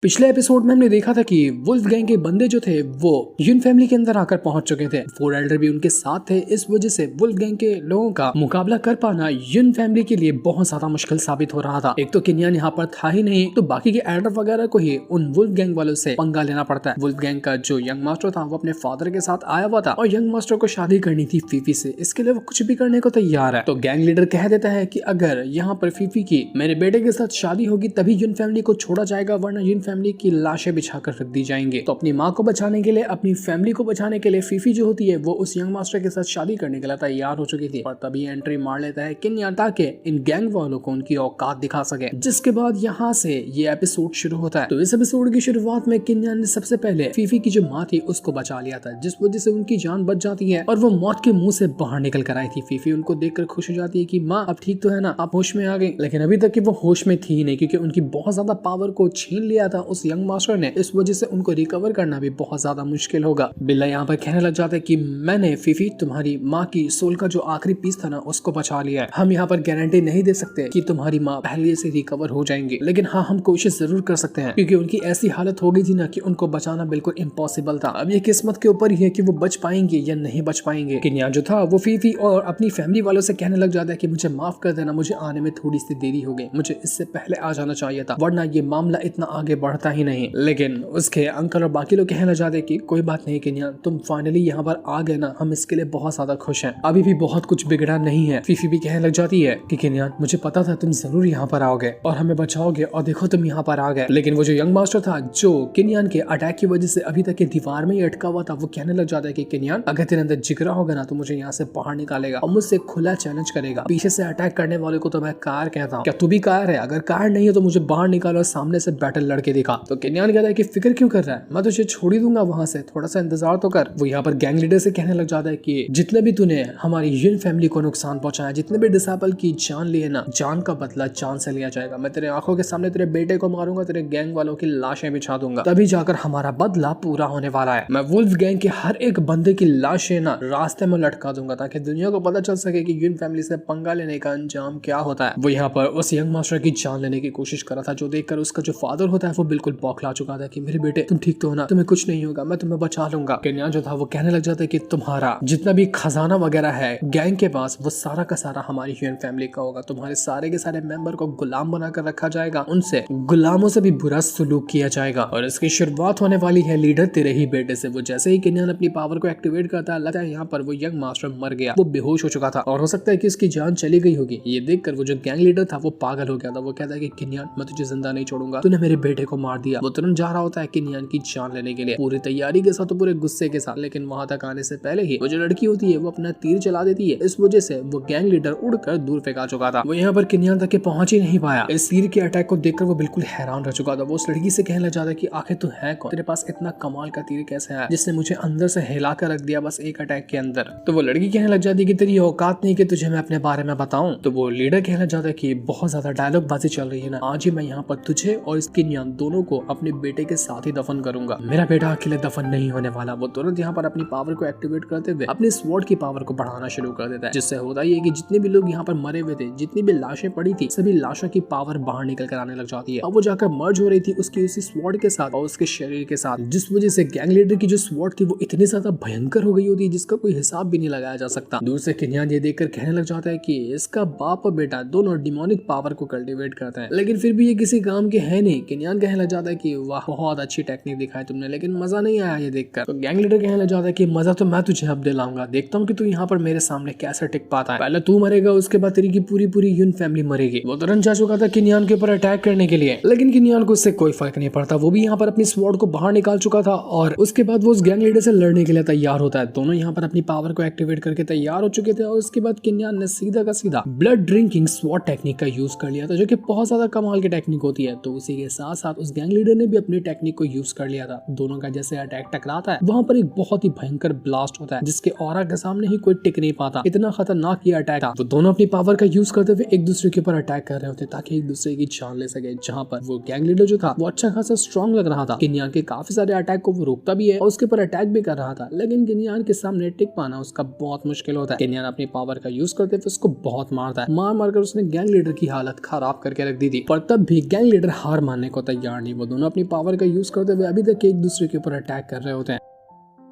पिछले एपिसोड में हमने देखा था कि वुल्फ गैंग के बंदे जो थे वो युन फैमिली के अंदर आकर पहुंच चुके थे। फोर एल्डर भी उनके साथ थे। इस वजह से वुल्फ गैंग के लोगों का मुकाबला कर पाना युन फैमिली के लिए बहुत ज्यादा मुश्किल साबित हो रहा था। एक तो किन्यान यहाँ पर था ही नहीं, तो बाकी के एल्डर वगैरह को ही उन वुल्फ गैंग वालों से पंगा लेना पड़ता है। वुल्फ गैंग का जो यंग मास्टर था वो अपने फादर के साथ आया हुआ था और यंग मास्टर को शादी करनी थी फीफी से। इसके लिए वो कुछ भी करने को तैयार है। तो गैंग लीडर कह देता है कि अगर यहाँ पर फीफी की मेरे बेटे के साथ शादी होगी तभी युन फैमिली को छोड़ा जाएगा, वरना युन फैमिली की लाशें बिछाकर रख दी जाएंगे। तो अपनी माँ को बचाने के लिए, अपनी फैमिली को बचाने के लिए फीफी जो होती है वो उस यंग मास्टर के साथ शादी करने के लिए तैयार हो चुकी थी। और तभी एंट्री मार लेता है किन्यान ताकि इन गैंग वालों को उनकी औकात दिखा सके। जिसके बाद यहाँ से ये एपिसोड शुरू होता है। तो इस एपिसोड की शुरुआत में किन्यान ने सबसे पहले फीफी की जो माँ थी उसको बचा लिया था, जिस वजह से उनकी जान बच जाती है और वो मौत के मुंह से बाहर निकल कर आई थी। फीफी उनको देखकर खुश हो जाती है कि माँ अब ठीक तो है ना, आप होश में आ गई। लेकिन अभी तक कि वो होश में थी नहीं, क्योंकि उनकी बहुत ज्यादा पावर को छीन लिया था उस यंग मास्टर ने। इस वजह से उनको रिकवर करना भी बहुत ज्यादा मुश्किल होगा। बिल्ला यहाँ पर कहने लग जाता है कि मैंने फीफी तुम्हारी माँ की सोल का जो आखिरी पीस था ना उसको बचा लिया है। हम यहाँ पर गारंटी नहीं दे सकते कि तुम्हारी माँ पहले से रिकवर हो जाएंगे, लेकिन हाँ हम कोशिश जरूर कर सकते हैं, क्योंकि उनकी ऐसी हालत हो गई थी ना कि उनको बचाना बिल्कुल इम्पॉसिबल था। अब ये किस्मत के ऊपर ही है कि वो बच पाएंगे या नहीं बच पाएंगे। किन्यान जो था वो फीफी और अपनी फैमिली वालों से कहने लग जाता है कि मुझे माफ कर देना, मुझे आने में थोड़ी सी देरी हो गई, मुझे इससे पहले आ जाना चाहिए था, वरना ये मामला इतना आगे बढ़ता ही नहीं। लेकिन उसके अंकल और बाकी लोग कहने लग जाते कि कोई बात नहीं किन्यान, तुम फाइनली यहाँ पर आ गए ना, हम इसके लिए बहुत ज्यादा खुश हैं, अभी भी बहुत कुछ बिगड़ा नहीं है। फीफी भी कहने लग जाती है कि किन्यान मुझे पता था तुम जरूर यहाँ पर आओगे और हमें बचाओगे, और देखो तुम यहाँ पर आ गए। लेकिन वो जो यंग मास्टर था जो किन्यान के अटैक की वजह से अभी तक के दीवार में ही अटका हुआ था, वो कहने लग जाता है कि किन्यान अगर तेरे अंदर जिगरा होगा ना तो मुझे यहाँ से बाहर निकालेगा और मुझसे खुला चैलेंज करेगा। पीछे से अटैक करने वाले को तो मैं कार कहता हूँ, क्या तू भी कार है? अगर कार नहीं है तो मुझे बाहर निकालो और सामने से बैटल लड़के दिखा। तो किन्यान कहता है कि फिक्र क्यों कर रहा है, मैं तुझे छोड़ ही दूंगा वहां से, थोड़ा सा इंतजार तो कर। वो यहाँ पर गैंग लीडर से कहने लग जाता है कि जितने भी तूने हमारी युन फैमिली को नुकसान पहुंचाया, जितने भी डिसेबल की जान लिए ना, जान का बदला जान से लिया जाएगा। मैं तेरे आंखों के सामने तेरे बेटे को मारूंगा, तेरे गैंग वालों की लाशें बिछा दूंगा, तभी जाकर हमारा बदला पूरा होने वाला है। मैं वुल्फ गैंग के हर एक बंदे की लाशें ना रास्ते में लटका दूंगा ताकि दुनिया को पता चल सके कि युन फैमिली से पंगा लेने का अंजाम क्या होता है। वो यहाँ पर उस यंग मास्टर की जान लेने की कोशिश कर रहा था, जो देखकर उसका जो फादर होता है वो बिल्कुल बौखला चुका था कि मेरे बेटे तुम ठीक तो हो ना, तुम्हें कुछ नहीं होगा, मैं तुम्हें बचा लूंगा। किन्यान जो था वो कहने लग जाता है कि तुम्हारा जितना भी खजाना वगैरह है गैंग के पास वो सारा का सारा हमारी ह्यूमन फैमिली का होगा, तुम्हारे सारे के सारे मेंबर को गुलाम बनाकर रखा जाएगा, उनसे गुलामों से भी बुरा सलूक किया जाएगा। और इसकी शुरुआत होने वाली है लीडर तेरे ही बेटे से। वो जैसे ही किन्यान अपनी पावर को एक्टिवेट करता है, लगता है यहाँ पर वो यंग मास्टर मर गया, वो बेहोश हो चुका था और हो सकता है कि उसकी जान चली गई होगी। ये देखकर वो जो गैंग लीडर था वो पागल हो गया था। वो कहता है कि किन्यान मैं तुझे जिंदा नहीं छोड़ूंगा, तूने मेरे बेटे को मार दिया। वो तुरंत जा रहा होता है किन्यान की जान लेने के लिए, पूरी तैयारी के साथ, तो पूरे गुस्से के साथ। लेकिन वहां तक आने से पहले ही वो जो लड़की होती है वो अपना तीर चला देती है। इस वजह से वो गैंग लीडर उड़कर दूर फेंका चुका था। वो यहाँ पर किन्यान तक के पहुंच ही नहीं पाया। इस तीर के अटैक को देखकर वो बिल्कुल हैरान रह चुका था। वो उस लड़की से कहने लग जाता है कि आखिर तू है कौन, तेरे पास इतना कमाल का तीर कैसे है जिसने मुझे अंदर से हिला कर रख दिया बस एक अटैक के अंदर। तो वो लड़की कहने लग जाती है कि तेरी औकात नहीं कि तुझे मैं अपने बारे में बताऊं। तो वो लीडर कहने लग जाता है कि बहुत ज्यादा डायलॉग बाजी चल रही है ना, आज ही मैं यहाँ पर तुझे और इस किन्यान दोनों को अपने बेटे के साथ ही दफन करूंगा। मेरा बेटा अकेले दफन नहीं होने वाला। वो तुरंत यहाँ पर अपनी पावर को एक्टिवेट करते हुए अपने स्वॉर्ड की पावर को बढ़ाना शुरू कर देता है, जिससे होता ही है कि जितने भी लोग यहाँ पर मरे हुए थे, जितनी भी लाशें पड़ी थी, सभी लाशों की पावर बाहर निकल कर आने लग जाती है। अब वो जाकर मर्ज हो रही थी उसकी उसी स्वॉर्ड के साथ और उसके शरीर के साथ, जिस वजह से गैंग लीडर की जो स्वॉर्ड थी वो इतनी ज्यादा भयंकर हो गई होती है जिसका कोई हिसाब भी नहीं लगाया जा सकता। दूर से किन्यान ये देखकर कहने लग जाता है कि इसका बाप और बेटा दोनों डिमोनिक पावर को कल्टिवेट करते हैं, लेकिन फिर भी ये किसी काम के है नहीं। किन्यान कहने लग जाता है कि वाह बहुत अच्छी टेक्निक दिखाई तुमने, लेकिन मजा नहीं आया ये देखकर। तो गैंग लीडर कहने लग जाता है कि मजा तो मैं तुझे अब दिलाऊंगा, देखता हूँ कि तू यहाँ पर मेरे सामने कैसे टिक पाता है। पहले तू मरेगा, उसके बाद तेरी की पूरी पूरी यून फैमिली मरेगी। वो तुरंत जा चुका था किन्यान के ऊपर अटैक करने के लिए, लेकिन किन्यान को उससे कोई फर्क नहीं पड़ता। वो भी यहाँ पर अपनी स्वॉर्ड को बाहर निकाल चुका था और उसके बाद वो उस गैंग लीडर से लड़ने के लिए तैयार होता है। दोनों यहाँ पर अपनी पावर को एक्टिवेट करके तैयार हो चुके थे और उसके बाद किन्यान ने सीधा का सीधा ब्लड ड्रिंकिंग स्वॉर्ड टेक्निक का यूज कर लिया था, जो कि बहुत ज्यादा कमाल की टेक्निक होती है। तो उसी के साथ साथ उस गैंग लीडर ने भी अपनी टेक्निक को यूज कर लिया था। दोनों का जैसे अटैक टकराता है वहां पर एक बहुत ही भयंकर ब्लास्ट होता है, जिसके ऑरा के सामने ही कोई टिक नहीं पाता। इतना खतरनाक ये अटैक था। वो दोनों अपनी पावर का यूज करते हुए एक दूसरे के ऊपर अटैक कर रहे होते ताकि एक दूसरे की जान ले सके। जहाँ पर वो गैंग लीडर जो था वो अच्छा खासा स्ट्रॉन्ग लग रहा था, किन्यान के काफी सारे अटैक को वो रोकता भी है और उसके ऊपर अटैक भी कर रहा था, लेकिन किन्यान के सामने टिक पाना उसका बहुत मुश्किल होता है। किन्यान अपनी पावर का यूज करते हुए उसको बहुत मारता है। मार मारकर उसने गैंग लीडर की हालत खराब करके रख दी थी, पर तब भी गैंग लीडर हार मानने को तैयार नहीं, वो दोनों अपनी पावर का यूज करते हुए अभी तक एक दूसरे के ऊपर अटैक कर रहे होते हैं,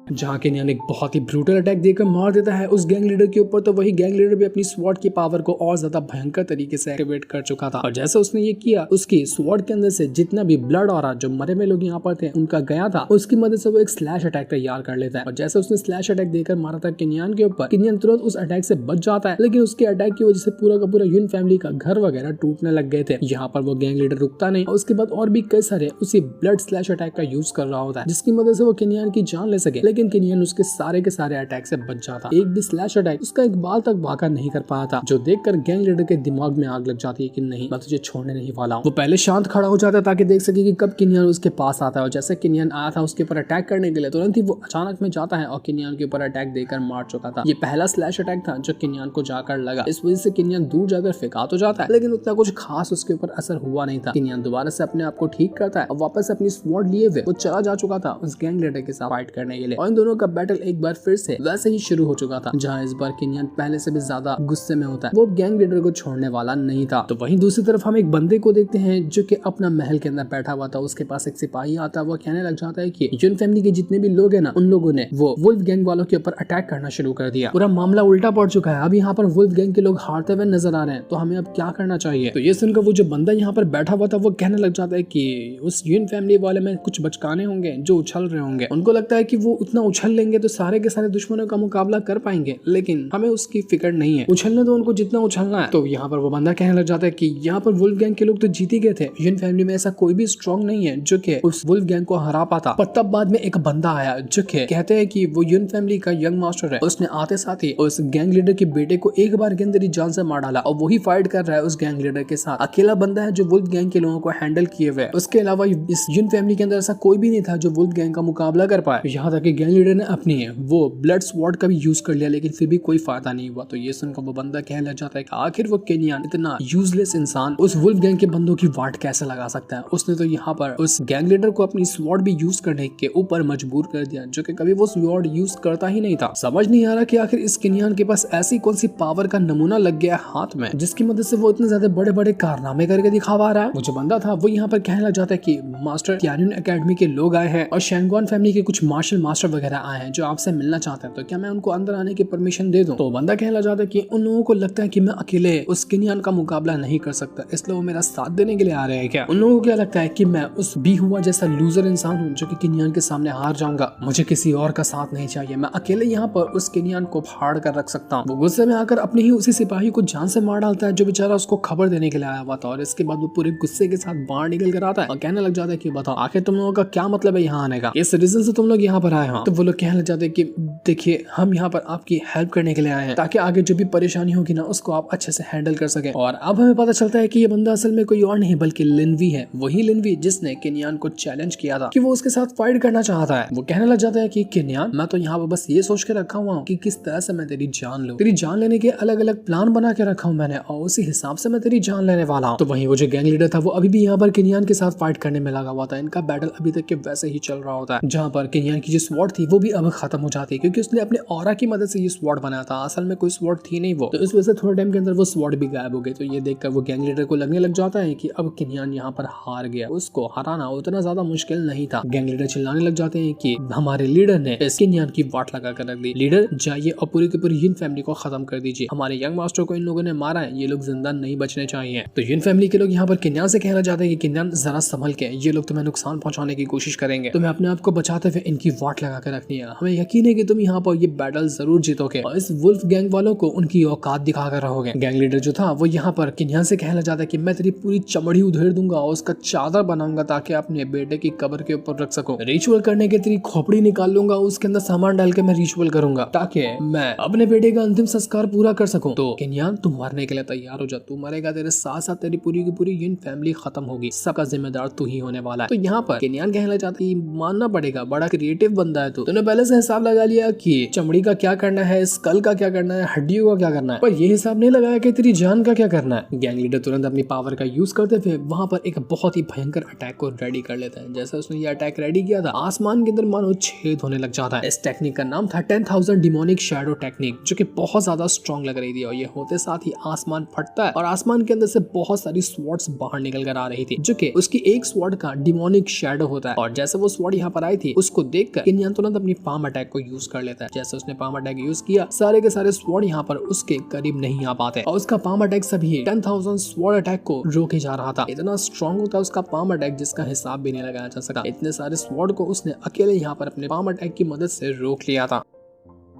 जहाँ केनियन एक बहुत ही ब्रूटल अटैक देकर मार देता है उस गैंग लीडर के ऊपर। तो वही गैंग लीडर भी अपनी स्वॉर्ड की पावर को और ज्यादा भयंकर तरीके से एक्टिवेट कर चुका था, और जैसे उसने ये किया उसकी स्वॉर्ड के अंदर से जितना भी ब्लड आ रहा जो मरे हुए लोग यहाँ पर थे उनका गया था, उसकी मदद से वो एक स्लैश अटैक तैयार कर लेता है। और जैसे उसने स्लैश अटैक देकर मारा था केनियन के ऊपर, केनियन तुरंत उस अटैक से बच जाता है, लेकिन उसके अटैक की वजह से पूरा का पूरा यून फैमिली का घर वगैरह टूटने लग गए थे। यहाँ पर वो गैंग लीडर रुकता नहीं और उसके बाद और भी कई सारे उसी ब्लड स्लैश अटैक का यूज कर रहा होता है, जिसकी मदद से वो केनियन की जान ले सके। लेकिन केनियन उसके सारे के सारे अटैक से बच जाता, एक भी स्लैश अटैक उसका एक बाल तक भागा नहीं कर पाया था, जो देखकर गैंग लीडर के दिमाग में आग लग जाती है कि नहीं, मैं तुझे छोड़ने नहीं वाला हूँ। वो पहले शांत खड़ा हो जाता है ताकि देख सके कि कब केनियन उसके पास आता है, और जैसे केनियन आया था उसके ऊपर अटैक करने के लिए तुरंत ही वो अचानक में जाता है और केनियन के ऊपर अटैक देकर मार चुका था। ये पहला स्लैश अटैक था जो केनियन को जाकर लगा, इस वजह से केनियन दूर जाकर फेंका तो जाता है, लेकिन उतना कुछ खास उसके ऊपर असर हुआ नहीं था। केनियन दोबारा से अपने आप को ठीक करता है और वापस अपनी स्वॉर्ड लिए हुए वो चला जा चुका था उस गैंग लीडर के साथ फाइट करने के लिए, और इन दोनों का बैटल एक बार फिर से वैसे ही शुरू हो चुका था, जहां इस बार केनियन पहले से भी ज्यादा गुस्से में होता है, वो गैंग लीडर को छोड़ने वाला नहीं था। तो वहीं दूसरी तरफ हम एक बंदे को देखते हैं जो कि अपना महल के अंदर बैठा हुआ था, उसके पास एक सिपाही आता है, वो कहने लग जाता है कि यून फैमिली के जितने भी लोग हैं ना, उन लोगों ने वो वुल्फ गैंग वालों के ऊपर अटैक करना शुरू कर दिया, पूरा मामला उल्टा पड़ चुका है, अब यहाँ पर वुल्फ गैंग के लोग हारते हुए नजर आ रहे हैं, तो हमें अब क्या करना चाहिए। तो ये सुनकर वो जो बंदा यहाँ पर बैठा हुआ था वो कहने लग जाता है कि उस यून फैमिली वाले में कुछ बचकाने होंगे जो उछल रहे होंगे, उनको लगता है कि वो उतना उछल लेंगे तो सारे के सारे दुश्मनों का मुकाबला कर पाएंगे, लेकिन हमें उसकी फिक्र नहीं है, उछलने तो उनको जितना उछलना है। तो यहाँ पर वो बंदा कहने लग जाता है कि यहाँ पर वुल्फ गैंग के लोग तो जीत ही गए थे, यून फैमिली में ऐसा कोई भी स्ट्रॉन्ग नहीं है जो कि उस वुल्फ गैंग को हरा पाता। पर तब बाद में एक बंदा आया जो कि कहते हैं कि वो यून फैमिली का यंग मास्टर है, उसने आते साथ ही उस गैंग लीडर के बेटे को एक बार के अंदर ही जान से मार डाला, और वही फाइट कर रहा है उस गैंग लीडर के साथ। अकेला बंदा है जो वुल्फ गैंग के लोगों को हैंडल किए हुए, उसके अलावा इस यून फैमिली के अंदर ऐसा कोई भी नहीं था जो वुल्फ गैंग का मुकाबला कर पाए। यहाँ तक कि गैंग लीडर ने अपनी वो ब्लड स्वॉर्ड का भी यूज कर लिया, लेकिन फिर भी कोई फायदा नहीं हुआ। तो ये सुनकर वो बंदा कहने लग जाता है कि आखिर वो केनियन इतना यूजलेस इंसान उस वुल्फ गैंग के बंदों की वाट कैसे लगा सकता है। उसने तो यहाँ पर उस गैंग लीडर को अपनी स्वॉर्ड भी यूज करने के ऊपर मजबूर कर दिया, जो कि कभी वो स्वॉर्ड यूज करता ही नहीं था। समझ नहीं आ रहा कि आखिर इस केनियन के पास ऐसी कौन सी पावर का नमूना लग गया हाथ में जिसकी मदद से वो इतने ज्यादा बड़े बड़े कारनामे करके दिखा रहा है। वो जो बंदा था वो यहाँ पर कहने लग जाता है कि मास्टर त्यानुन एकेडमी के लोग आए हैं और शैंगवान फैमिली के कुछ मार्शल मास्टर वगैरह आए हैं जो आपसे मिलना चाहते हैं, तो क्या मैं उनको अंदर आने की परमिशन दे दूं? तो बंदा कहने लग जाता है कि उन लोगों को लगता है कि मैं अकेले उस केनियन का मुकाबला नहीं कर सकता, इसलिए वो मेरा साथ देने के लिए आ रहे हैं क्या? उन लोगों को क्या लगता है कि मैं उस बी हुआ जैसा लूजर इंसान हूँ जो कि केनियन के सामने हार जाऊंगा? मुझे किसी और का साथ नहीं चाहिए, मैं अकेले यहाँ पर उस केनियन को फाड़ कर रख सकता हूँ। वो गुस्से में आकर अपने ही उसी सिपाही को जान से मार डालता है जो बेचारा उसको खबर देने के लिए आया हुआ था, और इसके बाद वो पूरे गुस्से के साथ बाहर निकल कर आता है और कहने लग जाता है कि बताओ आखिर तुम लोगों का क्या मतलब है यहाँ आने का, इस रीजन से तुम लोग यहाँ पर आए हो? तो वो लोग कहने लग जाते हैं कि देखिए हम यहाँ पर आपकी हेल्प करने के लिए आए हैं ताकि आगे जो भी परेशानी होगी ना उसको आप अच्छे से हैंडल कर सके। और अब हमें पता चलता है कि ये बंदा असल में कोई और नहीं बल्कि लिनवी है, वही लिनवी जिसने केनियन को चैलेंज किया था कि वो उसके साथ फाइट करना चाहता है। वो कहने लग जाता है कि केनियन मैं तो यहाँ पर बस ये सोच के रखा हुआ हूँ कि किस तरह से मैं तेरी जान लूं, तेरी जान लेने के अलग अलग प्लान बना के रखा हूँ मैंने, और उसी हिसाब से मैं तेरी जान लेने वाला हूँ। तो वहीं वो जो गैंग लीडर था वो अभी भी यहाँ पर केनियन के साथ फाइट करने में लगा हुआ था। इनका बैटल अभी तक के वैसे ही चल रहा होता है, जहाँ पर केनियन की जो स्वॉर्ड थी वो भी अब खत्म हो जाती है क्योंकि उसने अपने ऑरा की मदद से ये स्वॉर्ड बनाया था, असल में कोई स्वॉर्ड थी नहीं वो, तो इस वजह से थोड़े टाइम के अंदर वो स्वॉर्ड भी गायब हो गई। तो ये देखकर वो गैंग लीडर को लगने लग जाता है कि अब केनियन यहाँ पर हार गया, उसको हराना उतना ज्यादा मुश्किल नहीं था। गैंग लीडर चिल्लाने लग जाते हैं कि हमारे लीडर ने इस केनियन की वाट लगा कर रख दी, लीडर जाइए और पूरी की पूरी यून फैमिली को खत्म कर दीजिए, हमारे यंग मास्टर को इन लोगों ने मारा है, ये लोग जिंदा नहीं बचने चाहिए। तो यून फैमिली के लोग यहाँ पर केनियन से कहना चाहते हैं कि केनियन जरा संभल के, ये लोग तुम्हें नुकसान पहुंचाने की कोशिश करेंगे, तुम्हें अपने आप को बचाते हुए इनकी वाट लगा कर रखनी है, हमें यकीन है कि तुम यहाँ पर ये बैटल जरूर जीतोगे और इस वुल्फ गैंग वालों को उनकी औकात दिखा कर रहोगे। गैंग लीडर जो था वो यहाँ पर केनियन से कहना चाहता है कि मैं तेरी पूरी चमड़ी उधेड़ दूंगा और उसका चादर बनाऊंगा ताकि अपने बेटे की कब्र के ऊपर रख सकूं, रिचुअल करने के तेरी खोपड़ी निकाल लूंगा, उसके अंदर सामान डाल के मैं रिचुअल करूंगा ताकि मैं अपने बेटे का अंतिम संस्कार पूरा कर सकूं। तो केनियन तू मरने के लिए तैयार हो जा, तू मरेगा, तेरे साथ साथ तेरी पूरी की पूरी यून फैमिली खत्म होगी, सबका जिम्मेदार तू ही होने वाला है। तो यहाँ पर केनियन कहना चाहता है मानना पड़ेगा, बड़ा क्रिएटिव बंदा है है तूने पहले से हिसाब लगा लिया कि चमड़ी का क्या करना है, स्कल का क्या करना है, हड्डियों का क्या करना है, पर ये हिसाब नहीं लगाया कि तेरी जान का क्या करना है। गैंग लीडर तुरंत अपनी पावर का यूज करते हुए वहां पर एक बहुत ही भयंकर अटैक को रेडी कर लेता है। जैसे उसने ये अटैक रेडी किया था, आसमान के अंदर मानो छेद होने लग जाता है। इस टेक्निक का नाम था 10,000 डिमोनिक शैडो टेक्निक, जो कि बहुत ज्यादा स्ट्रॉन्ग लग रही थी। और ये होते साथ ही आसमान फटता है और आसमान के अंदर से बहुत सारी स्वॉर्ड्स बाहर निकल कर आ रही थी, जो कि उसकी एक स्वॉर्ड का डिमोनिक शैडो होता है। और जैसे वो स्वॉर्ड यहाँ पर आई थी, उसको देखकर किन्यान तुरंत अपनी पाम अटैक को यूज कर लेता है। जैसे उसने पाम अटैक यूज किया, सारे के सारे स्वॉर्ड यहाँ पर उसके करीब नहीं आ पाते और उसका पाम अटैक सभी 10,000 स्वॉर्ड अटैक को रोके जा रहा था। इतना स्ट्रॉन्ग होता है उसका पाम अटैक जिसका हिसाब भी नहीं लगाया जा सका। इतने सारे स्वॉर्ड को उसने अकेले यहाँ पर अपने पाम अटैक की मदद से रोक लिया था।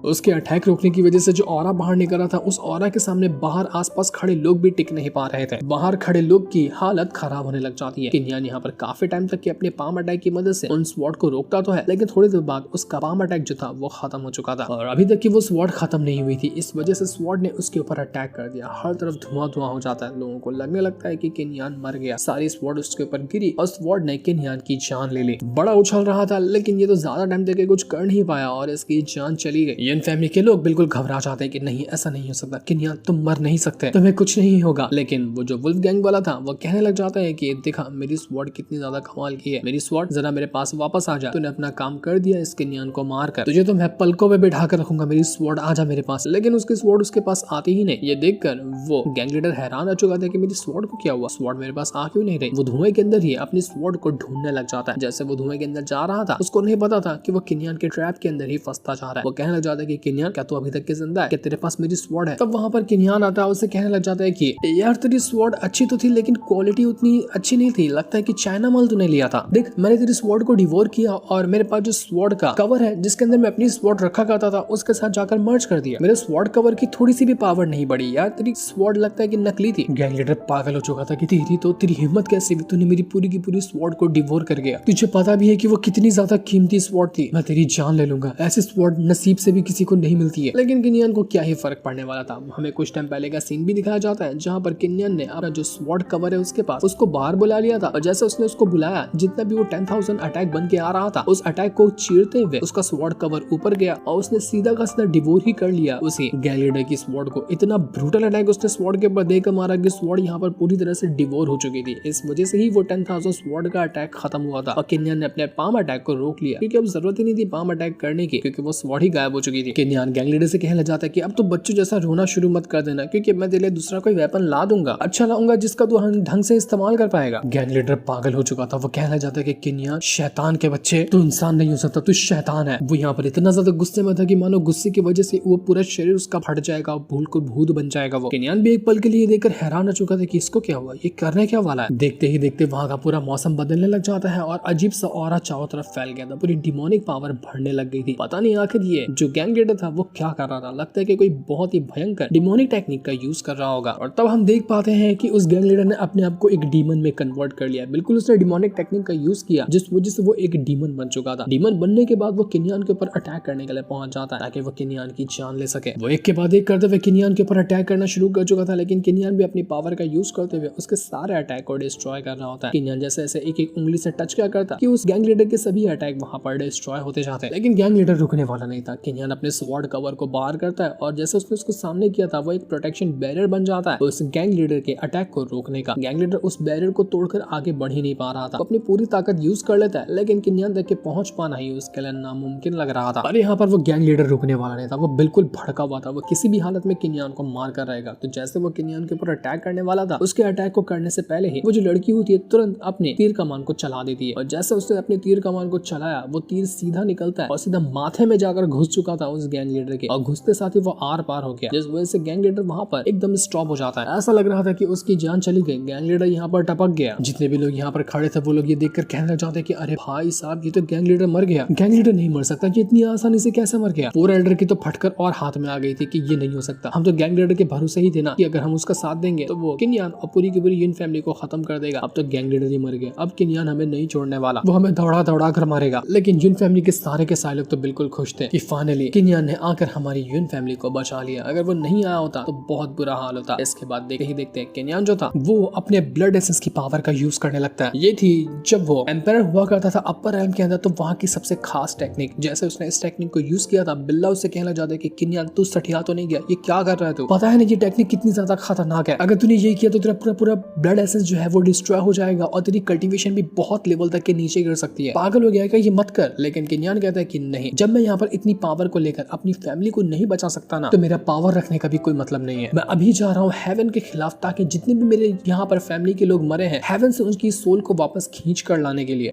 उसके अटैक रोकने की वजह से जो ऑरा बाहर निकल रहा था, उस ऑरा के सामने बाहर आसपास खड़े लोग भी टिक नहीं पा रहे थे। बाहर खड़े लोग की हालत खराब होने लग जाती है। किन्यान यहाँ पर काफी टाइम तक के अपने पाम अटैक की मदद से उन स्वॉर्ड को रोकता तो है, लेकिन थोड़ी देर बाद उसका पाम अटैक जो था वो खत्म हो चुका था और अभी तक की वो स्वॉर्ड खत्म नहीं हुई थी। इस वजह से स्वॉर्ड ने उसके ऊपर अटैक कर दिया। हर तरफ धुआं हो जाता है। लोगों को लगने लगता है कि किन्यान मर गया। सारी स्वॉर्ड उसके ऊपर गिरी और स्वॉर्ड ने किन्यान की जान ले ली। बड़ा उछल रहा था, लेकिन ये तो ज्यादा टाइम तक कुछ कर नहीं पाया और इसकी जान चली गई। युन फैमिली के लोग बिल्कुल घबरा जाते हैं कि नहीं, ऐसा नहीं हो सकता, किन्यान तुम मर नहीं सकते, तुम्हें कुछ नहीं होगा। लेकिन वो जो वुल्फ गैंग वाला था वो कहने लग जाता है कि देखा मेरी स्वॉर्ड कितनी ज्यादा कमाल की है, मेरी स्वॉर्ड जरा मेरे पास वापस आ जा, तूने अपना काम कर दिया इस किन्यान को मार कर, तुझे तो मैं पलकों पे बैठा कर रखूंगा, मेरी स्वॉर्ड आ जा मेरे पास। लेकिन उसकी स्वॉर्ड उसके पास आती ही नहीं। ये देखकर वो गैंग लीडर हैरान हो चुका था कि मेरी स्वॉर्ड को क्या हुआ, स्वॉर्ड मेरे पास आ क्यों नहीं रही। वो धुएं के अंदर ही अपनी स्वॉर्ड को ढूंढने लग जाता है। जैसे वो धुएं के अंदर जा रहा था, उसको नहीं पता था कि वो किन्यान के ट्रैप के अंदर ही फंसता जा रहा है। वो कहने लग जाता है कि किन्यान क्या तू अभी तक के जिंदा है, क्या तेरे पास मेरी स्वॉर्ड है। तब वहां पर किन्यान आता है, उसे कहने लग जाता है कि यार तेरी स्वॉर्ड अच्छी तो थी, लेकिन क्वालिटी उतनी अच्छी नहीं थी, लगता है कि चाइना माल तूने लिया था। देख मैंने तेरी स्वॉर्ड को डिवोर किया और मेरे पास जो स्वॉर्ड का कवर है जिसके अंदर मैं अपनी स्वॉर्ड रखा करता था, उसके साथ जाकर मर्ज कर दिया। मेरे स्वॉर्ड कवर की थोड़ी सी भी पावर नहीं बढ़ी। यार तेरी स्वॉर्ड लगता है कि नकली थी। गैंग लीडर पागल हो चुका था कि तेरी हिम्मत कैसे हुई, तूने मेरी पूरी की पूरी स्वॉर्ड को डिवोर कर गया। तुझे पता भी है कि वो कितनी ज्यादा कीमती स्वॉर्ड थी, मैं तेरी जान ले लूंगा। ऐसी स्वॉर्ड नसीब से भी किसी को नहीं मिलती है। लेकिन किन्यान को क्या ही फर्क पड़ने वाला था। हमें कुछ टाइम पहले का सीन भी दिखाया जाता है जहाँ पर किन्यान ने अपना जो स्वॉर्ड कवर है उसके पास उसको बाहर बुला लिया था और जैसे उसने उसको बुलाया, जितना भी वो 10,000 अटैक बन के आ रहा था, उस अटैक को चीरते हुए उसका स्वॉर्ड कवर ऊपर गया और उसने सीधा का सीधा डिवोर ही कर लिया उसी गैंग लीडर की स्वॉर्ड को। इतना ब्रूटल अटैक उसने स्वॉर्ड के ऊपर देकर मारा कि स्वॉर्ड यहाँ पर पूरी तरह से डिवोर हो चुकी थी। इस वजह से ही वो 10,000 स्वॉर्ड का अटैक खत्म हुआ था और किन्यान ने अपने पाम अटैक को रोक लिया, क्योंकि अब जरूरत ही नहीं थी पाम अटैक करने की, क्योंकि वो स्वॉर्ड ही गायब हो चुकी थी। किन्यान गैंग लीडर से कहने लग जाता है कि अब तो बच्चों जैसा रोना शुरू मत कर देना, क्योंकि मैं तेरे लिए दूसरा कोई वेपन ला दूंगा, अच्छा लाऊंगा जिसका तू ढंग से इस्तेमाल कर पाएगा। गैंग लीडर पागल हो चुका था। वो कहने जाता है कि किन्यान शैतान के बच्चे, तू इंसान नहीं हो सकता, तू शैतान है। वो यहाँ पर इतना ज्यादा गुस्से में था कि मानो गुस्से की वजह से वो पूरा शरीर उसका फट जाएगा, भूल को भूत बन जाएगा। वो किन्यान भी एक पल के लिए देखकर हैरान हो चुका था कि इसको क्या हुआ, ये करने क्या वाला है। देखते ही देखते वहां का पूरा मौसम बदलने लग जाता है और अजीब सा ऑरा चारों तरफ फैल गया था। पूरी डिमोनिक पावर बढ़ने लग गई थी। पता नहीं आखिर ये जो गैंग लीडर था वो क्या कर रहा था। लगता है कि कोई बहुत ही भयंकर डिमोनिक टेक्निक का यूज कर रहा होगा। और तब हम देख पाते हैं कि उस गैंग लीडर ने अपने आप को एक डीमन में कन्वर्ट कर लिया। बिल्कुल उसने डिमोनिक टेक्निक का यूज किया, जिस वजह से वो एक डीमन बन चुका था। डीमन बनने के बाद वो किन्यान के ऊपर अटैक करने के लिए पहुंच जाता है ताकि वो किन्यान की जान ले सके। वो एक के बाद एक करते हुए किन्यान के ऊपर अटैक करना शुरू कर चुका था, लेकिन किन्यान भी अपनी पावर का यूज करते हुए उसके सारे अटैक को डिस्ट्रॉय कर रहा होता है। किन्यान जैसे ऐसे एक एक उंगली से टच क्या करता कि उस गैंग लीडर के सभी अटैक वहां पर डिस्ट्रॉय होते जाते हैं। लेकिन गैंग लीडर रुकने वाला नहीं था। किन्यान अपने स्वॉर्ड कवर को बाहर करता है और जैसे उसने उसको सामने किया था वो एक प्रोटेक्शन बैरियर बन जाता है उस गैंग लीडर के अटैक को रोकने का। गैंग लीडर उस बैरियर को तोड़कर आगे बढ़ ही नहीं पा रहा था। अपनी पूरी ताकत यूज कर लेता है, लेकिन किन्यान तक के पहुंच पाना ही उसके लिए नामुमकिन लग रहा था। और यहाँ पर वो गैंग लीडर रुकने वाला नहीं था। वो बिल्कुल भड़का हुआ था। वो किसी भी हालत में किन्यान को मार कर रहेगा। तो जैसे वो किन्यान के ऊपर अटैक करने वाला था, उसके अटैक को करने से पहले ही वो जो लड़की होती है तुरंत अपने तीर कमान को चला देती है। और जैसे उसने अपने तीर कमान को चलाया, वो तीर सीधा निकलता है और सीधा माथे में जाकर घुस चुका था उस गैंग लीडर के, और घुसते साथ ही वो आर पार हो गया, जिस वजह से गैंग लीडर वहां पर एकदम स्टॉप हो जाता है। ऐसा लग रहा था कि उसकी जान चली गई। गैंग लीडर यहाँ पर टपक गया। जितने भी लोग यहाँ पर खड़े थे वो लोग ये देखकर कहने लग जाते कि अरे भाई साहब, ये तो गैंग लीडर मर गया। गैंग लीडर नहीं मर सकता, कि इतनी आसानी से कैसे मर गया। फोर एल्डर की तो फटकर और हाथ में आ गई थी कि ये नहीं हो सकता। हम तो गैंग लीडर के भरोसे ही थे ना कि अगर हम उसका साथ देंगे तो वो किन्यान और पूरी की पूरी युन फैमिली को खत्म कर देगा। अब तो गैंग लीडर ही मर गया। अब किन्यान हमें नहीं छोड़ने वाला, वो हमें दौड़ा दौड़ा कर मारेगा। लेकिन युन फैमिली के सारे लोग तो बिल्कुल खुश थे कि फाइनली किनियान ने आकर हमारी युन फैमिली को बचा लिया। अगर वो नहीं आया होता तो बहुत बुरा हाल होता। इसके बाद देखते ही देखते किनियान जो था वो अपने ब्लड एसेंस की पावर का यूज करने लगता है। ये थी जब वो एम्पायर हुआ करता था अपर रेल्म के अंदर, तो वहाँ की सबसे खास टेक्निक। जैसे उसने इस टेक्निक को यूज किया था, बिल्ला उससे कहने लग जाता है कि किनियान तू सठिया तो नहीं गया, ये क्या कर रहा है तू, पता है ना ये टेक्निक कितनी ज्यादा खतरनाक है, अगर तूने ये किया तो तेरा पूरा पूरा ब्लड एसेंस जो है वो डिस्ट्रॉय हो जाएगा और तेरी कल्टीवेशन भी बहुत लेवल तक के नीचे गिर सकती है, पागल हो गया है, ये मत कर। लेकिन किनियान कहता है कि नहीं, जब मैं यहाँ पर इतनी पावर को लेकर अपनी फैमिली को नहीं बचा सकता ना, तो मेरा पावर रखने का भी कोई मतलब नहीं है। मैं अभी जा रहा हूँ हेवन के खिलाफ, ताकि जितने भी मेरे यहाँ पर फैमिली के लोग मरे हैं, हेवन से उनकी सोल को वापस खींच कर लाने के लिए।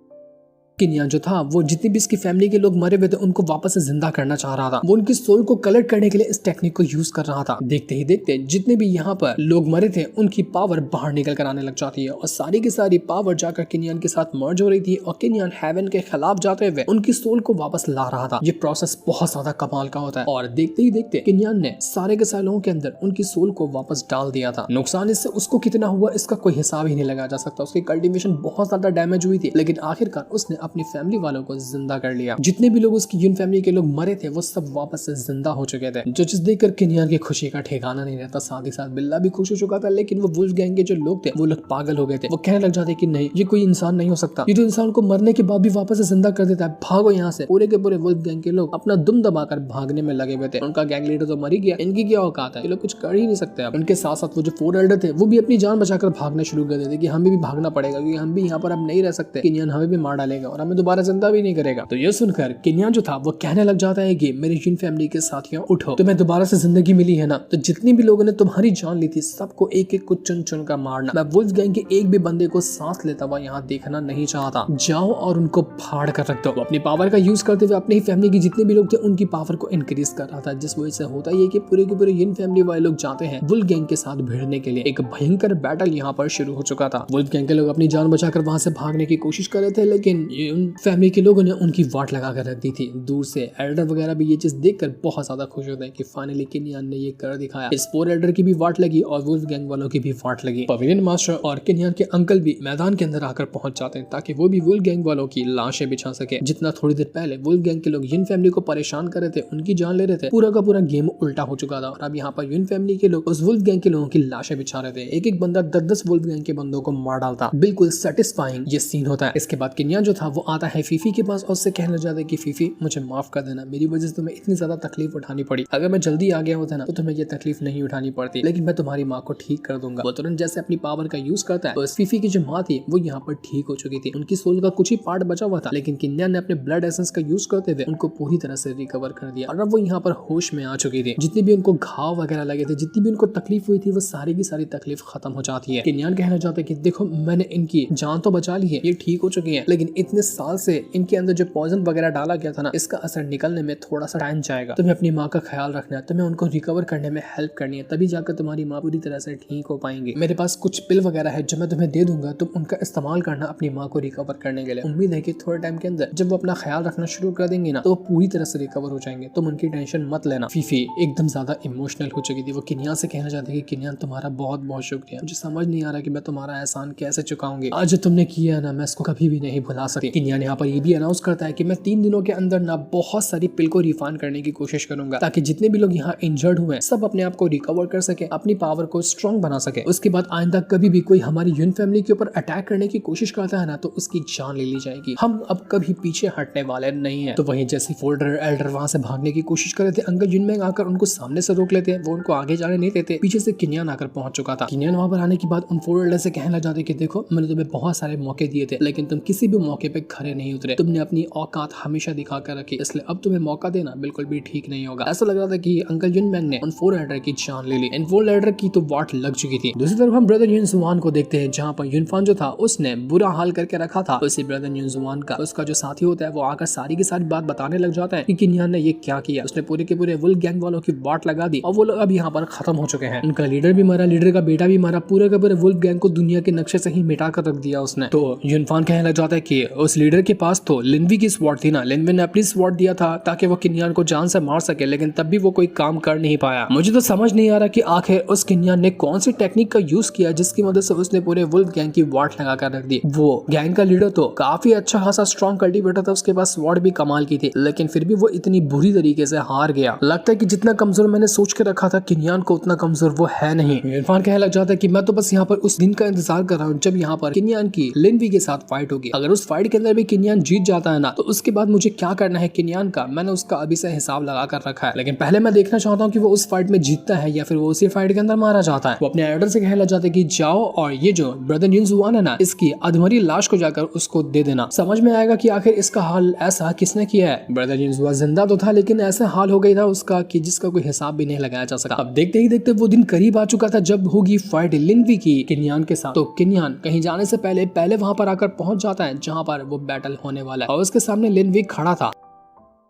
किनियान जो था वो जितनी भी इसकी फैमिली के लोग मरे हुए थे उनको वापस से जिंदा करना चाह रहा था। वो उनकी सोल को कलेक्ट करने के लिए इस टेक्निक को यूज कर रहा था। देखते ही देखते जितने भी यहाँ पर लोग मरे थे उनकी पावर बाहर निकल कर आने लग जाती है और सारी की सारी पावर जाकर किनियान के साथ मर्ज हो रही थी और किनियान हेवन के खिलाफ जाते हुए उनकी सोल को वापस ला रहा था। ये प्रोसेस बहुत ज्यादा कमाल का होता है और देखते ही देखते किनियान ने सारे के सारे लोगों के अंदर उनकी सोल को वापस डाल दिया था। नुकसान इससे उसको कितना हुआ इसका कोई हिसाब ही नहीं लगाया जा सकता। उसकी कल्टीवेशन बहुत ज्यादा डैमेज हुई थी, लेकिन आखिरकार उसने अपनी फैमिली वालों को जिंदा कर लिया। जितने भी लोग उसकी युन फैमिली के लोग मरे थे वो सब वापस से जिंदा हो चुके थे, जो जिस देखकर किनियान की खुशी का ठिकाना नहीं रहता। साथ ही साथ बिल्ला भी खुश हो चुका था, लेकिन वो वुल्फ गैंग के जो लोग थे वो लोग पागल हो गए थे। वो कहने लग जाते कि नहीं, ये कोई इंसान नहीं हो सकता, ये तो इंसान को मरने के बाद भी वापस से जिंदा कर देता है, भागो यहाँ से। पूरे के पूरे वुल्फ गैंग के लोग अपना दुम दबाकर भागने में लगे हुए थे। उनका गैंग लीडर तो मर ही गया, इनकी क्या औकात है, ये लोग कुछ कर ही नहीं सकते। अब उनके साथ साथ वो जो 4 एल्डर थे वो भी अपनी जान बचाकर भागना शुरू कर देते कि हमें भी भागना पड़ेगा, क्योंकि हम भी यहाँ पर अब नहीं रह सकते, किनियान हमें भी मार डालेगा और हमें दोबारा जिंदा भी नहीं करेगा। तो ये सुनकर किनियान जो था वो कहने लग जाता है कि मेरी युन फैमिली के साथियों उठो, तुम्हें दोबारा से जिंदगी मिली है ना, तो जितनी भी लोगों ने तुम्हारी जान ली थी सबको एक एक को चुन चुन कर मारना। मैं वुल्फ गैंग के एक भी बंदे को सांस लेता हुआ यहाँ देखना नहीं चाहता। जाओ और उनको फाड़ कर रख दो। वो अपनी पावर का यूज करते हुए अपनी ही फैमिली के जितने भी लोग थे उनकी पावर को इंक्रीज कर रहा था, जिस वजह से होता ये कि पूरे के पूरे युन फैमिली वाले लोग जाते हैं वुल्फ गैंग के साथ भिड़ने के लिए। एक भयंकर बैटल यहाँ पर शुरू हो चुका था। वुल्फ गैंग के लोग अपनी जान बचाकर वहां से भागने की कोशिश कर रहे थे, लेकिन युन फैमिली के लोगों ने उनकी वाट लगा कर रख दी थी। दूर से एल्डर वगैरह भी ये चीज देखकर बहुत ज्यादा खुश होते हैं कि फाइनली किनियान ने ये कर दिखाया। इस 4 एल्डर की भी वाट लगी और वुल्फ गैंग वालों की भी वाट लगी। पवेलियन मास्टर और किनियान के अंकल भी मैदान के अंदर आकर पहुंच जाते हैं ताकि वो भी वुल्फ गैंग वालों की लाशें बिछा सके। जितना थोड़ी देर पहले वुल्फ गैंग के लोग युन फैमिली को परेशान कर रहे थे, उनकी जान ले रहे थे, पूरा का पूरा गेम उल्टा हो चुका था और अब यहाँ पर युन फैमिली के लोग उस वुल्फ गैंग के लोगों की लाशें बिछा रहे थे। एक एक बंदा 10-10 वुल्फ गैंग के बंदों को मार डालता। बिल्कुल सेटिस्फाइंग ये सीन होता है। इसके बाद किनियान जो था वो आता है फीफी के पास और उससे कहने लग जाता है कि फीफी मुझे माफ कर देना, मेरी वजह से तुम्हें इतनी ज्यादा तकलीफ उठानी पड़ी। अगर मैं जल्दी आ गया होता ना तो तुम्हें ये तकलीफ नहीं उठानी पड़ती, लेकिन मैं तुम्हारी माँ को ठीक कर दूंगा। वो तुरंत जैसे अपनी पावर का यूज करता है तो फीफी की जो माँ थी वो यहाँ पर ठीक हो चुकी थी। उनकी सोल का कुछ ही पार्ट बचा हुआ था, लेकिन किनियान ने अपने ब्लड एसेंस का यूज करते हुए उनको पूरी तरह से रिकवर कर दिया और अब वो यहाँ पर होश में आ चुकी थी। जितनी भी उनको घाव वगैरह लगे थे, जितनी भी उनको तकलीफ हुई थी, वो सारी की सारी तकलीफ खत्म हो जाती है। किनियान कहना चाहते हैं कि देखो मैंने इनकी जान तो बचा ली है, ये ठीक हो चुकी है, लेकिन इतने साल से इनके अंदर जो पॉइजन वगैरह डाला गया था ना, इसका असर निकलने में थोड़ा सा टाइम जाएगा। तुम्हें अपनी माँ का ख्याल रखना है, तुम्हें उनको रिकवर करने में हेल्प करनी है, तभी जाकर तुम्हारी माँ पूरी तरह से ठीक हो पाएंगी। मेरे पास कुछ पिल वगैरह है जो मैं तुम्हें दे दूंगा, तुम उनका इस्तेमाल करना अपनी माँ को रिकवर करने के लिए। उम्मीद है कि थोड़े टाइम के अंदर जब वो अपना ख्याल रखना शुरू कर देंगे ना तो वो पूरी तरह से रिकवर हो जाएंगे, तुम उनकी टेंशन मत लेना। फीफी एकदम ज्यादा इमोशनल हो चुकी थी। वो किनियान से कहना चाहती है कि किनियान तुम्हारा बहुत बहुत शुक्रिया, मुझे समझ नहीं आ रहा कि मैं तुम्हारा एहसान कैसे चुकाऊंगी। आज जो तुमने किया है ना मैं इसको कभी भी नहीं भुला सकती। किनियान यहाँ पर ये भी अनाउंस करता है कि मैं 3 दिनों के अंदर ना बहुत सारी पिल को रिफाइन करने की कोशिश करूंगा ताकि जितने भी लोग यहाँ इंजर्ड हुए सब अपने आप को रिकवर कर सके, अपनी पावर को स्ट्रॉन्ग बना सके। उसके बाद आइंदा कभी भी कोई हमारी युन फैमिली के ऊपर अटैक करने की कोशिश करता है ना तो उसकी जान ले ली जाएगी। हम अब कभी पीछे हटने वाले नहीं है। तो वहीं जैसे 4 एल्डर वहां से भागने की कोशिश कर रहे थे, अंकल युनमेंग आकर उनको सामने से रोक लेते हैं। वो उनको आगे जाने नहीं देते। पीछे से किनियान आकर पहुंच चुका था। किनियान वहां पर आने के बाद उन 4 एल्डर से कहने लग जाते कि देखो मैंने तुम्हें बहुत सारे मौके दिए थे, लेकिन तुम किसी भी मौके पे खड़े नहीं उतरे। तुमने अपनी औकात हमेशा दिखा कर रखी, इसलिए अब तुम्हें मौका देना बिल्कुल भी ठीक नहीं होगा। ऐसा लग रहा था कि अंकल युनमेंग ने उन 4 एल्डर की जान ले ली। इन 4 एल्डर की तो वाट लग चुकी थी। दूसरी तरफ हम ब्रदर युनजुआन को देखते हैं, जहाँ पर युनफान जो था उसने बुरा हाल करके रखा था। उसी ब्रदर युनजुआन का उसका जो साथी होता है वो आकर सारी की सारी बात बताने लग जाता है कि किनियान ने ये क्या किया। उसने पूरे के पूरे वुल्फ गैंग वालों की वाट लगा दी और वो लोग अब यहाँ पर खत्म हो चुके हैं। उनका लीडर भी मारा, लीडर का बेटा भी मारा, पूरे के पूरे वुल्फ गैंग को दुनिया के नक्शे से ही मिटा कर रख दिया उसने। तो युनफान कहने लग जाता है कि उस लीडर के पास तो लिनवी की स्वॉर्ड थी ना, लिनवी ने अपनी स्वॉर्ड दिया था ताकि वो किन्यान को जान से मार सके, लेकिन तब भी वो कोई काम कर नहीं पाया। मुझे तो समझ नहीं आ रहा कि आखिर उस किन्यान ने कौन सी टेक्निक का यूज किया जिसकी मदद से उसने पूरे वुल्फ गैंग की वाट लगा कर रख दी। वो गैंग का लीडर तो काफी अच्छा खासा स्ट्रॉन्ग कल्टीवेटर था, उसके पास स्वॉर्ड भी कमाल की थी, लेकिन फिर भी वो इतनी बुरी तरीके से हार गया। लगता है कि जितना कमजोर मैंने सोच के रखा था किन्यान को, उतना कमजोर वो है नहीं। इरफान कहने लग जाता है कि मैं तो बस यहाँ पर उस दिन का इंतजार कर रहा हूँ जब यहाँ पर किन्यान की लिनवी के साथ फाइट होगी। अगर उस फाइट के अंदर भी किन्यान जीत जाता है ना, तो उसके बाद मुझे क्या करना है किन्यान का, मैंने उसका अभी से हिसाब लगा कर रखा है। लेकिन पहले मैं देखना चाहता हूँ कि वो उस फाइट में जीतता है या फिर वो उसी फाइट के अंदर मारा जाता है। वो अपने एल्डर से कहने लग जाता है कि जाओ और ये जो ब्रदर युनजुआन है ना, इसकी अधमरी लाश को जाकर उसको दे देना। समझ में आएगा कि आखिर इसका हाल ऐसा किसने किया है। ब्रदर युनजुआ जिंदा तो था, लेकिन ऐसा हाल हो गया था उसका कि जिसका कोई हिसाब भी नहीं लगाया जा सका। अब देखते ही देखते वो दिन करीब आ चुका था जब होगी फाइट लिनवी की किन्यान के साथ। तो किन्यान कहीं जाने से पहले वहां पर आकर पहुंच जाता है जहां पर वो बैटल होने वाला है, और उसके सामने लिनवी खड़ा था।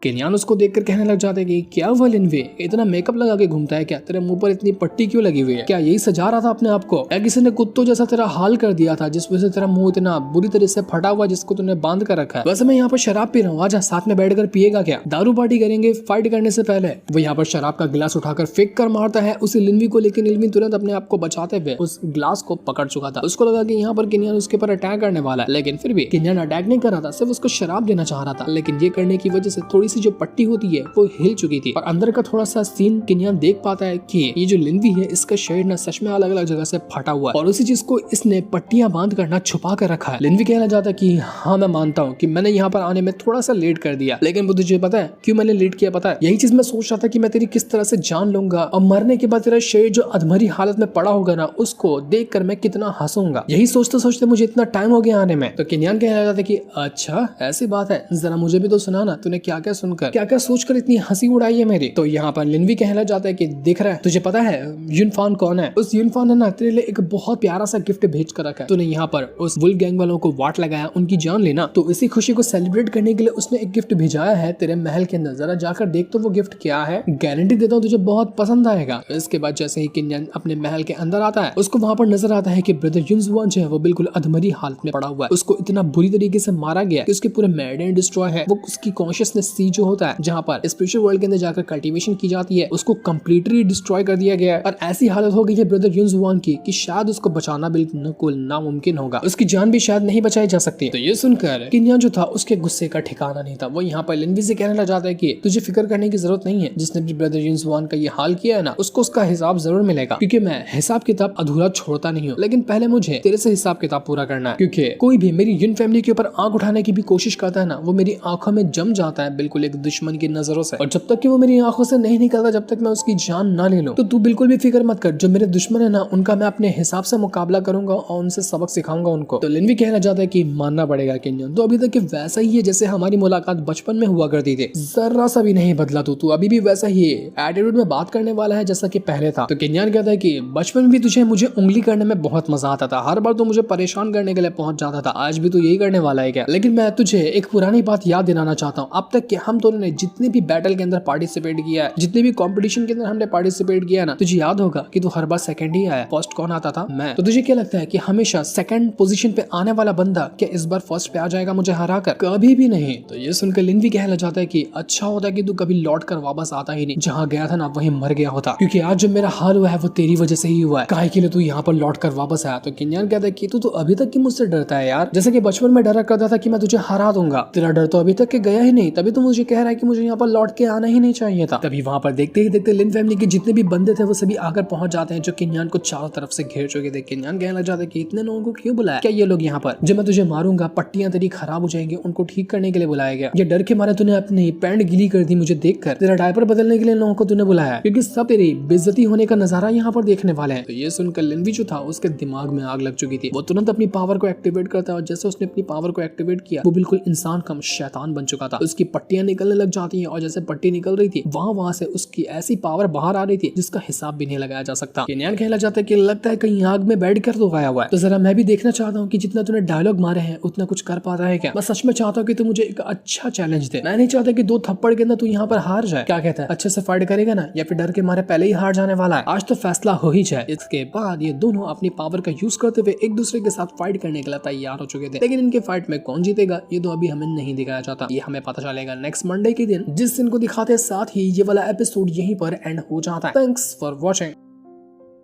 किन्यान उसको देखकर कहने लग जाता है कि क्या हुआ लिनवी, इतना मेकअप लगा के घूमता है क्या, तेरे मुंह पर इतनी पट्टी क्यों लगी हुई है, क्या यही सजा रहा था अपने आप को, या किसी ने कुत्तों जैसा तेरा हाल कर दिया था जिस वजह से तेरा मुंह इतना बुरी तरह से फटा हुआ जिसको तूने बांध कर रखा है। वैसे मैं यहाँ पर शराब पी रहा हूँ, आजा साथ में बैठकर पिएगा क्या, दारू पार्टी करेंगे फाइट करने से पहले। वो यहाँ पर शराब का गिलास उठाकर फेंक कर मारता है उसी लिनवी को, लेकिन लिनवी तुरंत अपने आप को बचाते हुए उस गिलास को पकड़ चुका था। उसको लगा कि यहाँ पर किन्यान उसके ऊपर अटैक करने वाला है, लेकिन फिर भी किन्यान अटैक नहीं कर रहा था, सिर्फ उसको शराब देना चाह रहा था। लेकिन ये करने की वजह से थोड़ी सी जो पट्टी होती है वो हिल चुकी थी, और अंदर का थोड़ा सा सीन किन्यान देख पाता है कि ये जो लिनवी है इसका शरीर ना सच में अलग अलग जगह से फटा हुआ है, और उसी चीज को इसने पट्टियां बांध कर ना छुपा कर रखा है। लिनवी कहना चाहता है कि हाँ मैं मानता हूँ कि मैंने यहाँ पर आने में थोड़ा सा लेट कर दिया, लेकिन तुझे पता है क्यों मैंने लेट किया, पता है यही चीज मैं सोच रहा था कि मैं तेरी किस तरह से जान लूंगा, और मरने के बाद तेरा शरीर जो अधमरी हालत में पड़ा होगा ना, उसको देख कर मैं कितना हंसूंगा। यही सोचते सोचते मुझे इतना टाइम हो गया आने में। तो किन्यान कहना चाहता है कि अच्छा ऐसी बात है, जरा मुझे भी तो सुना ना, तूने क्या क्या सुनकर क्या क्या सोचकर इतनी हंसी उड़ाई है मेरी। तो यहाँ पर लिनवी कहना जाता है कि दिख रहा है तुझे पता है युनफान कौन है, उस युनफान ने ना तेरे लिए एक बहुत प्यारा सा गिफ्ट भेज कर रखा है, तूने यहाँ पर उस वुल्फ गैंग वालों को वाट लगाया, उनकी जान लेना, तो इसी खुशी को सेलिब्रेट करने के लिए उसने एक गिफ्ट भेजाया है तेरे महल के अंदर, जरा जाकर देख तो वो गिफ्ट क्या है, गारंटी देता हूँ तुझे बहुत पसंद आएगा। इसके बाद जैसे ही किन्यान अपने महल के अंदर आता है, उसको वहाँ पर नजर आता है कि ब्रदर युनजुआन जो है वो बिल्कुल अधमरी हालत में पड़ा हुआ है, उसको इतना बुरी तरीके से मारा गया कि उसके पूरे मेड डिस्ट्रॉय है, वो उसकी कॉन्शियसनेस सी जो होता है जहाँ पर स्पिरिचुअल वर्ल्ड के अंदर जाकर कल्टीवेशन की जाती है, उसको कंप्लीटली डिस्ट्रॉय कर दिया गया है, और ऐसी हालत हो गई है ब्रदर युनजुआन की कि शायद उसको बचाना बिल्कुल नामुमकिन होगा, उसकी जान भी शायद नहीं बचाई जा सकती। तो ये सुनकर किन्यान जो था उसके गुस्से का ठिकाना नहीं था। वो यहाँ पर लिनवी से कहने लग जाता है कि तुझे फिक्र करने की जरूरत नहीं है, जिसने भी ब्रदर युनजुआन का ये हाल किया है ना, उसको उसका हिसाब जरूर मिलेगा, क्योंकि मैं हिसाब किताब अधूरा छोड़ता नहीं हूँ, लेकिन पहले मुझे तेरे से हिसाब किताब पूरा करना है, क्योंकि कोई भी मेरी युन फैमिली के ऊपर आंख उठाने की भी कोशिश करता है ना, वो मेरी आंखों में जम जाता है बिल्कुल एक दुश्मन की नजरों से, और जब तक कि वो मेरी आंखों से नहीं निकलता, जब तक मैं उसकी जान ना ले लूं, तो तू बिल्कुल भी फिक्र मत कर, जो मेरे दुश्मन है ना उनका मैं अपने हिसाब से मुकाबला करूंगा और उनसे सबक सिखाऊंगा उनको। तो लिनवी कहना चाहता है कि मानना पड़ेगा किन्यान, तो अभी तक कि वैसा ही है जैसे हमारी मुलाकात बचपन में हुआ करती थी, जरा सा भी नहीं बदला तू अभी भी वैसा ही एटीट्यूड में बात करने वाला है जैसा कि पहले था। तो किन्यान कहता है कि बचपन में भी तुझे मुझे उंगली करने में बहुत मजा आता था, हर बार तो मुझे परेशान करने के लिए पहुंच जाता था, आज भी तो यही करने वाला है क्या। लेकिन मैं तुझे एक पुरानी बात याद दिलाना चाहता हूँ, अब तक कि हम दोनों ने जितने भी बैटल के अंदर पार्टिसिपेट किया है, जितने भी कॉम्पिटिशन के अंदर हमने पार्टिसिपेट किया ना, तुझे याद होगा कि तू हर बार सेकंड ही आया, फर्स्ट कौन आता था, मैं। तो तुझे क्या लगता है कि हमेशा सेकंड पोजीशन पे आने वाला बंदा क्या इस बार फर्स्ट पे आ जाएगा मुझे हरा कर? कभी भी नहीं। तो ये सुनकर लिनवी कहने लग जाता है कि अच्छा होता कि तू कभी लौट कर वापस आता ही नहीं, जहाँ गया था ना वहीं मर गया होता, क्योंकि आज जो मेरा हाल हुआ है वो तेरी वजह से ही हुआ है, काहे के लिए तू यहाँ पर लौट कर वापस आया। तो किन्यान कहता है कि तू तो अभी तक की मुझसे डरता है यार, जैसे कि बचपन में डरा करता था कि मैं तुझे हरा दूंगा, तेरा डर तो अभी तक के गया ही नहीं, तभी तो मुझे कह रहा है कि मुझे यहाँ पर लौट के आना ही नहीं चाहिए था। तभी वहां पर देखते ही देखते लिन फैमिली के जितने भी बंदे थे वो सभी आकर पहुंच जाते हैं, जो किन्यान को चारों तरफ से घेर चुके थे। किन्यान कहने लग जाता है कि इतने लोगों को क्यों बुलाया, क्या ये लोग यहाँ पर जब मैं तुझे मारूंगा पट्टियां तेरी खराब हो जाएंगी उनको ठीक करने के लिए बुलाया गया, ये डर के मारे तूने अपनी पैंट गीली कर दी मुझे देखकर, तेरा डायपर बदलने के लिए लोगों को तूने बुलाया, क्योंकि सब तेरी बेइज्जती होने का नजारा यहाँ पर देखने वाले हैं। तो ये सुनकर लिनवी जो था उसके दिमाग में आग लग चुकी थी, वो तुरंत अपनी पावर को एक्टिवेट करता है, और जैसे उसने अपनी पावर को एक्टिवेट किया वो बिल्कुल इंसान कम शैतान बन चुका था, उसकी पट्टियां निकलने लग जाती है और जैसे पट्टी निकल रही थी वहाँ से उसकी ऐसी पावर बाहर आ रही थी जिसका हिसाब भी नहीं लगाया जा सकता। केनियान कहना चाहता है कि लगता है कहीं आग में बैठ कर तो गाया हुआ है, तो जरा मैं भी देखना चाहता हूँ कि जितना तूने डायलॉग मारे हैं उतना कुछ कर पा रहा है क्या। मैं सच में चाहता हूँ कि तू मुझे एक अच्छा चैलेंज दे। मैं नहीं चाहता कि 2 थप्पड़ के अंदर तू यहाँ पर हार जाए। क्या कहता है, अच्छे से फाइट करेगा ना या फिर डर के मारे पहले ही हार जाने वाला है? आज तो फैसला हो ही जाए। इसके बाद ये दोनों अपनी पावर का यूज करते हुए एक दूसरे के साथ फाइट करने के लिए तैयार हो चुके थे, लेकिन इनके फाइट में कौन जीतेगा ये तो अभी हमें नहीं दिखाया जाता। ये हमें पता चलेगा नेक्स्ट मंडे के दिन, जिस दिन को दिखाते साथ ही ये वाला एपिसोड यहीं पर एंड हो जाता है। Thanks for watching.